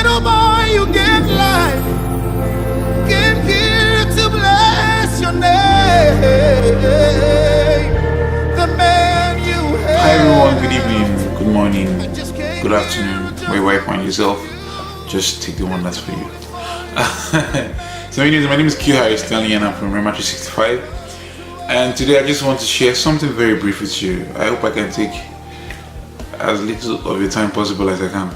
little boy, you gave life, came here to bless your name. The man you held. Hi everyone, good evening, good morning, good afternoon, where you find yourself. Just take the one that's for you. So anyways, my name is Q Harry Stanley and I'm from Rema 365. And today I just want to share something very brief with you. I hope I can take as little of your time possible as I can.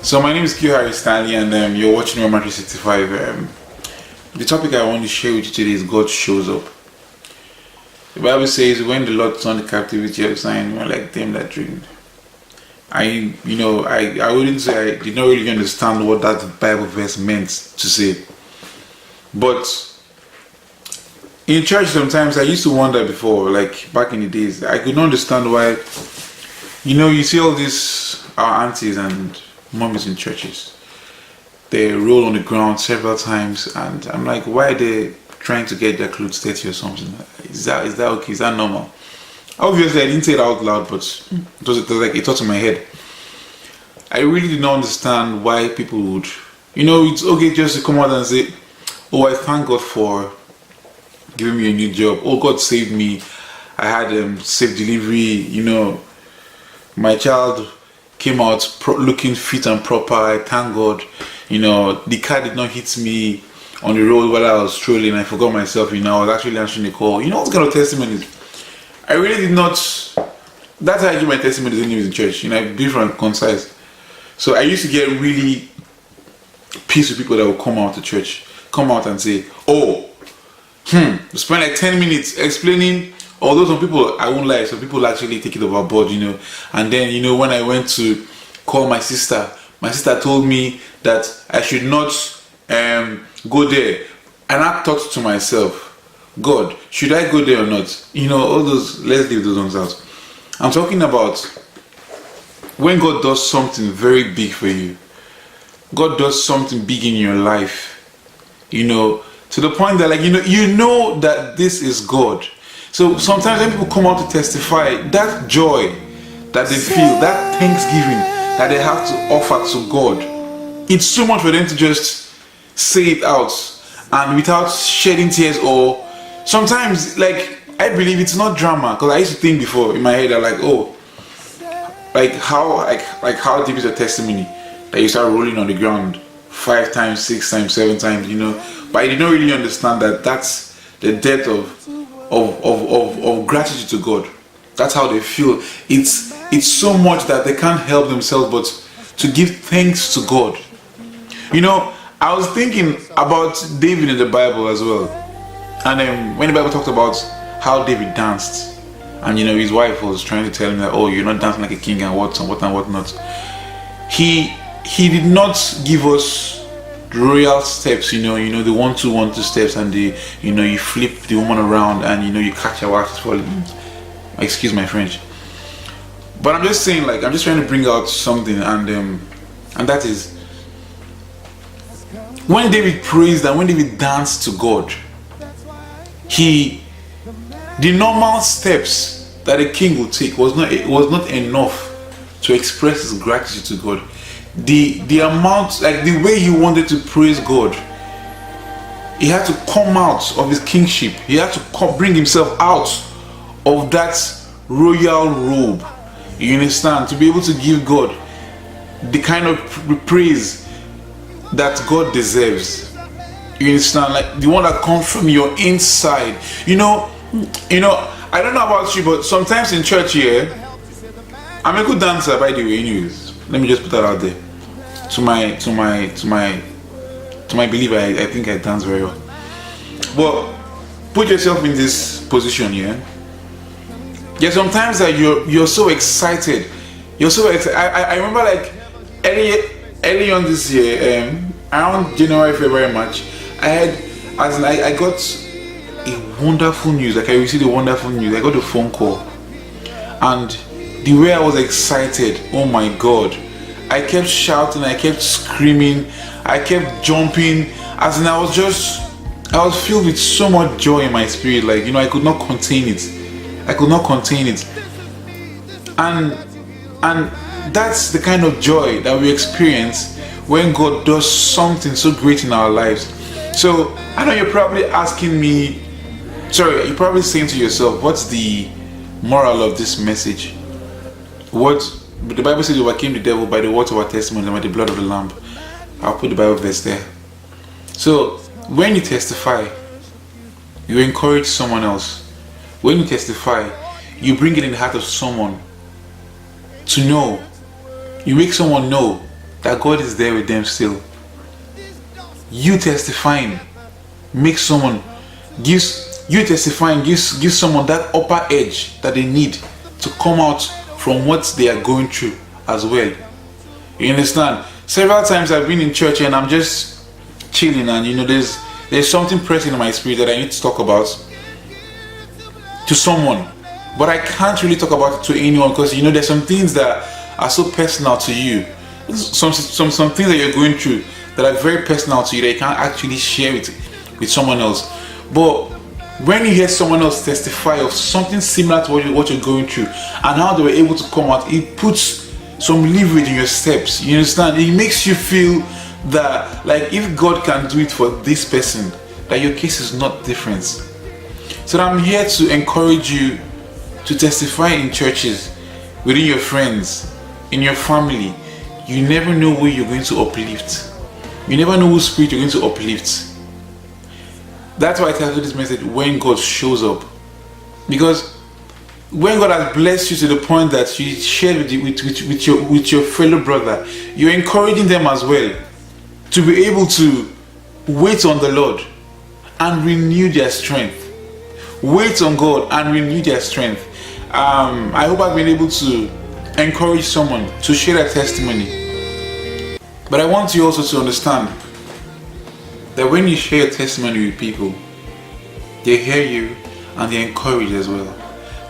So my name is Q Harry Stanley and you're watching Rema 365. The topic I want to share with you today is God shows up. The Bible says when the Lord turned the captivity of Zion, we were like them that dreamed. I wouldn't say I did not really understand what that Bible verse meant to say. But in church sometimes I used to wonder before, like back in the days, I could not understand why, you see all these our aunties and mummies in churches. They roll on the ground several times and I'm like, why are they trying to get their clothes dirty or something? Is that okay? Is that normal? Obviously I didn't say it out loud, but it was like a thought in my head. I really did not understand why people would, it's okay just to come out and say, oh, I thank God for giving me a new job. Oh, God saved me. I had safe delivery. My child came out looking fit and proper. I thank God. The car did not hit me on the road while I was strolling. I forgot myself. I was actually answering the call. What kind of testimonies? I really did not. That's how I give my testimonies when I was in church. Brief and concise. So I used to get really pissed with people that would come out to church, come out and say, oh, spend like 10 minutes explaining. Although some people, I won't lie, some people actually take it overboard, And then, when I went to call my sister told me that I should not go there. And I thought to myself, God, should I go there or not? All those, let's leave those ones out. I'm talking about when God does something very big for you. God does something big in your life, to the point that that this is God. So sometimes when people come out to testify, that joy that they feel, that thanksgiving that they have to offer to God, it's so much for them to just say it out and without shedding tears. Or sometimes, I believe it's not drama, because I used to think before in my head how deep is a testimony that you start rolling on the ground 5 times, 6 times, 7 times, But I did not really understand that that's the depth of gratitude to God. That's how they feel. It's so much that they can't help themselves but to give thanks to God. I was thinking about David in the Bible as well. And when the Bible talked about how David danced, and his wife was trying to tell him that, oh, you're not dancing like a king and what and what not. He did not give us royal steps, the 1-2-1-2 steps, and the you flip the woman around and you catch her wife falling. Excuse my French. But I'm just saying, I'm just trying to bring out something, and that is when David praised and when David danced to God, the normal steps that a king would take was not enough to express his gratitude to God. The amount, the way he wanted to praise God, he had to come out of his kingship. He had to bring himself out of that royal robe. You understand? To be able to give God the kind of praise that God deserves. You understand? The one that comes from your inside. I don't know about you, but sometimes in church here, I'm a good dancer, by the way. Anyways, let me just put that out there. To my belief, I think I dance very well. But put yourself in this position here. Yeah, sometimes that you're so excited. You're so excited. I remember early on this year, around January, February, March, I got a wonderful news. I received a wonderful news. I got a phone call, and the way I was excited, oh my God, I kept shouting, I kept screaming, I kept jumping. I was filled with so much joy in my spirit. I could not contain it. And that's the kind of joy that we experience when God does something so great in our lives. So I know you're probably asking me, you're probably saying to yourself, what's the moral of this message? What the Bible says, we overcame the devil by the words of our testimony and by the blood of the Lamb. I'll put the Bible verse there. So when you testify, you encourage someone else. When you testify, you bring it in the heart of someone to know. You make someone know that God is there with them still. You testifying makes someone, gives someone that upper edge that they need to come out from what they are going through as well. You understand? Several times I've been in church and I'm just chilling, and there's something pressing in my spirit that I need to talk about to someone, but I can't really talk about it to anyone because there's some things that are so personal to you, some things that you're going through that are very personal to you that you can't actually share it with someone else. But when you hear someone else testify of something similar to what you're going through and how they were able to come out, it puts some leverage in your steps. You understand? It makes you feel that, like, if God can do it for this person, that your case is not different. So I'm here to encourage you to testify in churches, within your friends, in your family. You never know who you're going to uplift. You never know whose spirit you're going to uplift. That's why I tell you this message, when God shows up. Because when God has blessed you to the point that you share with your fellow brother, you're encouraging them as well to be able to wait on the Lord and renew their strength. Wait on God and renew their strength. I hope I've been able to encourage someone to share their testimony. But I want you also to understand that when you share your testimony with people, they hear you and they're encouraged as well.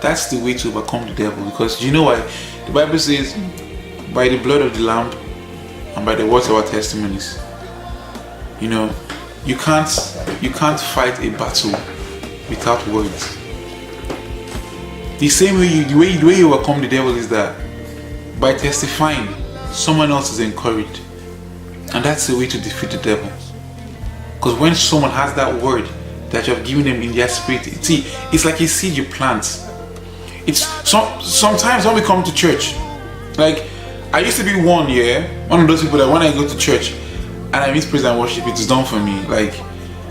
That's the way to overcome the devil. Because you know why? The Bible says, by the blood of the Lamb and by the words of our testimonies. You can't fight a battle without words. The same way, the way you overcome the devil is that by testifying, someone else is encouraged, and that's the way to defeat the devil. Because when someone has that word that you have given them in their spirit, it's like a seed you plant. It's sometimes when we come to church, like I used to be one of those people that when I go to church and I miss praise and worship, it's done for me. Like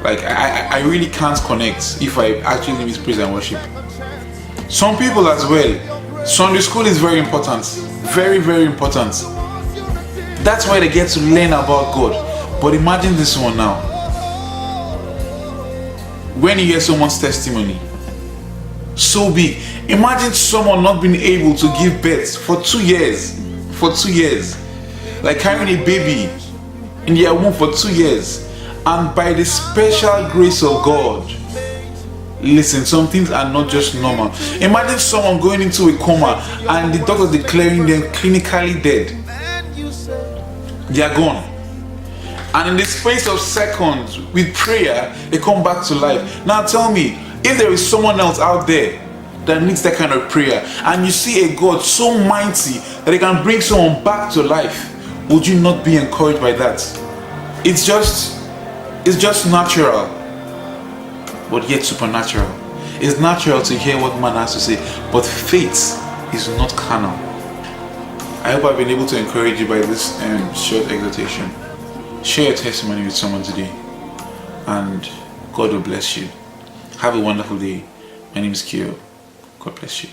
I really can't connect if I actually miss praise and worship. Some people as well, Sunday school is very important, very, very important. That's why they get to learn about God. But imagine this one now. When you hear someone's testimony, so big. Imagine someone not being able to give birth for 2 years. Like carrying a baby in their womb for 2 years. And by the special grace of God, listen, some things are not just normal. Imagine someone going into a coma and the doctor declaring them clinically dead. They are gone. And in the space of seconds, with prayer, they come back to life. Now tell me, if there is someone else out there that needs that kind of prayer, and you see a God so mighty that he can bring someone back to life, would you not be encouraged by that? It's just natural, but yet supernatural. It's natural to hear what man has to say, but faith is not carnal. I hope I've been able to encourage you by this short exhortation. Share your testimony with someone today, and God will bless you. Have a wonderful day. My name is Kyo. God bless you.